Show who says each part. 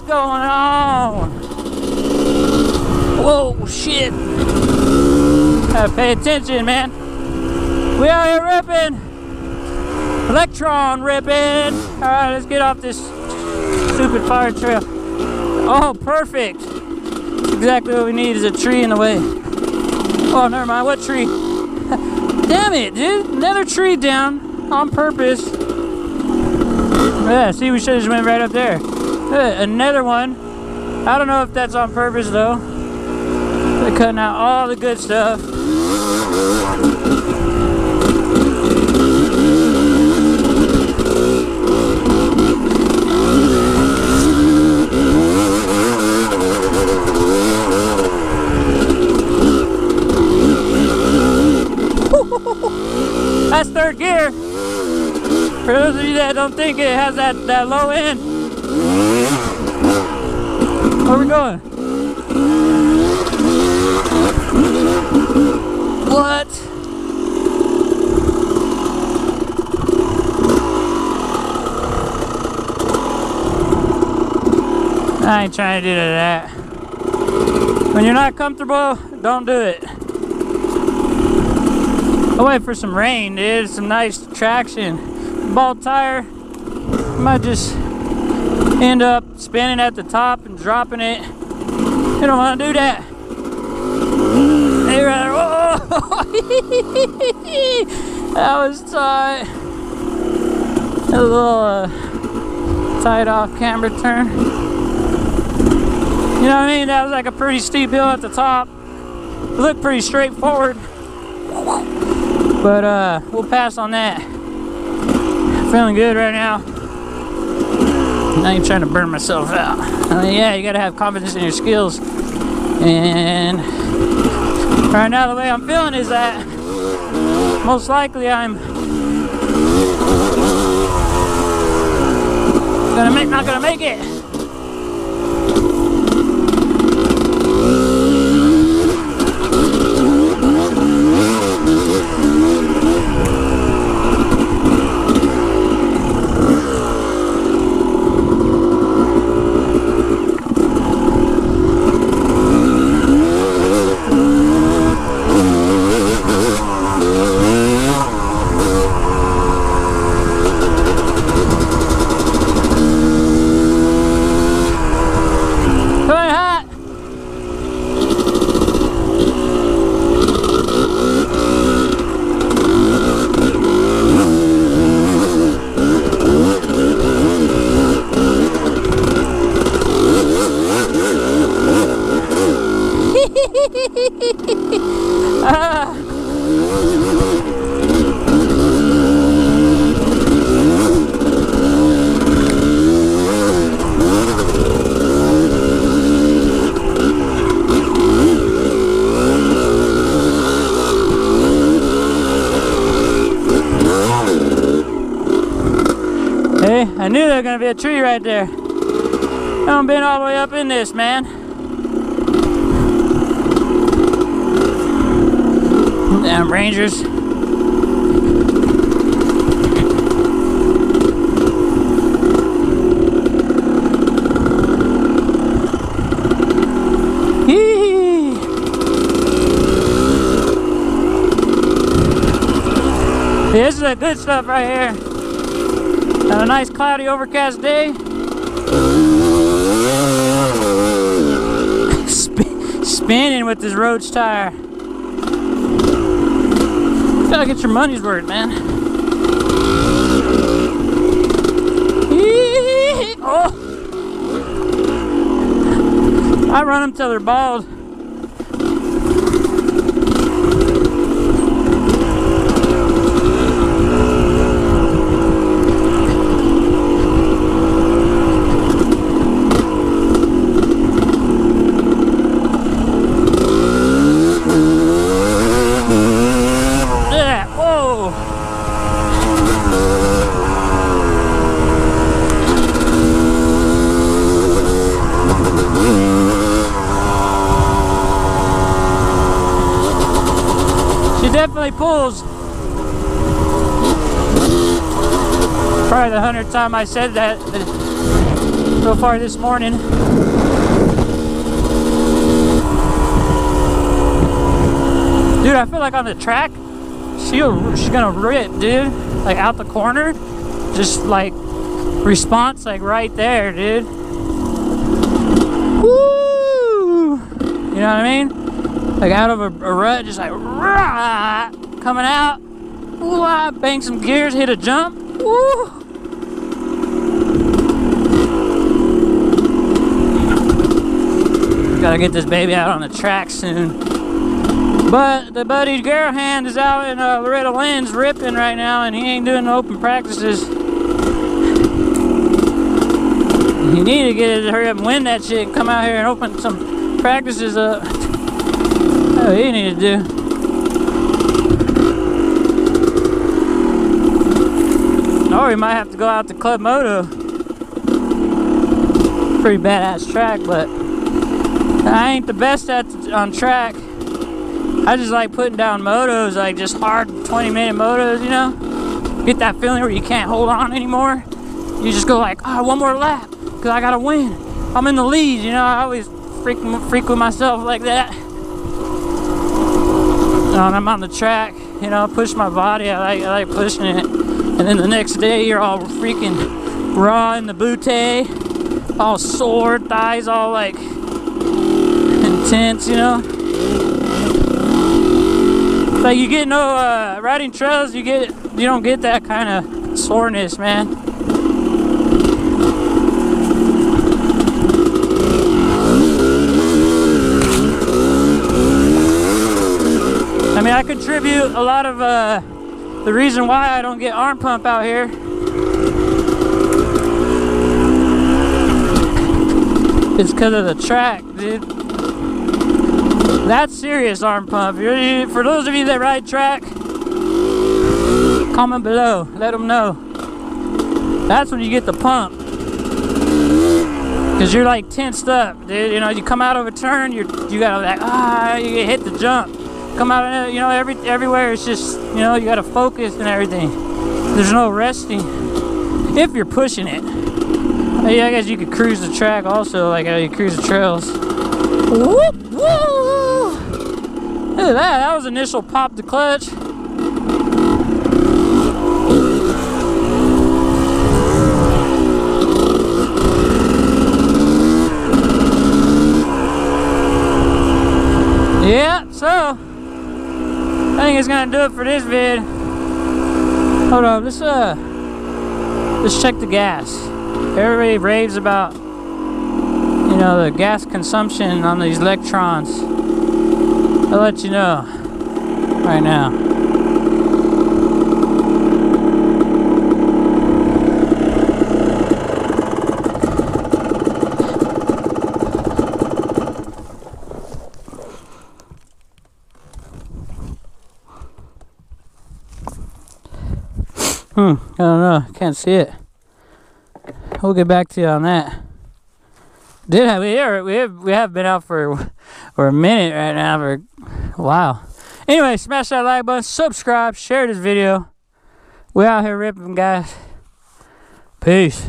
Speaker 1: going on? Whoa, shit. Gotta pay attention, man. We out here ripping. Electron ripping. Alright, let's get off this stupid fire trail. Oh, perfect. Exactly what we need is a tree in the way. Oh, never mind. What tree? Damn it, dude. Another tree down on purpose. Yeah, see, we should have just went right up there. Another one. I don't know if that's on purpose, though. They're cutting out all the good stuff. That's third gear. For those of you that don't think it has that low end. Where we going? What? I ain't trying to do that. When you're not comfortable, don't do it. I'll wait for some rain, dude. Some nice traction. Bald tire. Might just end up spinning at the top and dropping it. You don't want to do that. Hey, right. Whoa! That was tight. A little tight off camber turn. You know what I mean? That was like a pretty steep hill at the top. It looked pretty straightforward. But we'll pass on that. Feeling good right now. I ain't trying to burn myself out. Yeah, you gotta have confidence in your skills. And right now the way I'm feeling is that most likely I'm not gonna make it. Hey, I knew there was gonna be a tree right there. I haven't been all the way up in this, man. Damn Rangers. Hee. This is the good stuff right here. On a nice cloudy overcast day. Spinning with this Roach tire. Gotta get your money's worth, man. Oh! I run them till they're bald. Definitely pulls. Probably the 100th time I said that. so far this morning. Dude, I feel like on the track, she's gonna rip, dude. Like out the corner, just like response, like right there, dude. Woo! You know what I mean? Like out of a rut, just like rah, coming out. Ooh, I bang some gears, hit a jump. Woo! Gotta get this baby out on the track soon. But the buddy Girl Hand is out in Loretta Lynn's ripping right now, and he ain't doing no open practices. You need to get it to hurry up and win that shit and come out here and open some practices up. That's what you need to do. Or you might have to go out to Club Moto. Pretty badass track, but I ain't the best on track. I just like putting down motos, like just hard 20-minute motos, you know? Get that feeling where you can't hold on anymore. You just go like, oh, one more lap, because I gotta win. I'm in the lead, you know? I always freak with myself like that. When I'm on the track, you know, push my body, I like pushing it. And then the next day, you're all freaking raw in the booty, all sore, thighs all like intense, you know? Like you get no riding trails, you don't get that kind of soreness, man. I mean, I contribute a lot of the reason why I don't get arm pump out here. It's because of the track, dude. That's serious arm pump. For those of you that ride track, comment below. Let them know. That's when you get the pump. Because you're like tensed up, dude. You know, you come out of a turn, you gotta like, you hit the jump. Come out, you know, everywhere it's just, you know, you gotta focus and everything. There's no resting. If you're pushing it. Yeah, I guess you could cruise the track also, like how you cruise the trails. Whoop, woo! Look at that, that was initial pop the clutch. Yeah, so I think it's gonna do it for this vid. Hold on, let's check the gas. Everybody raves about, you know, the gas consumption on these Electrons. I'll let you know right now. I don't know, can't see it. We'll get back to you on that. We have been out for a minute right now, for a while. Anyway, smash that like button, subscribe, share this video. We out here ripping, guys. Peace.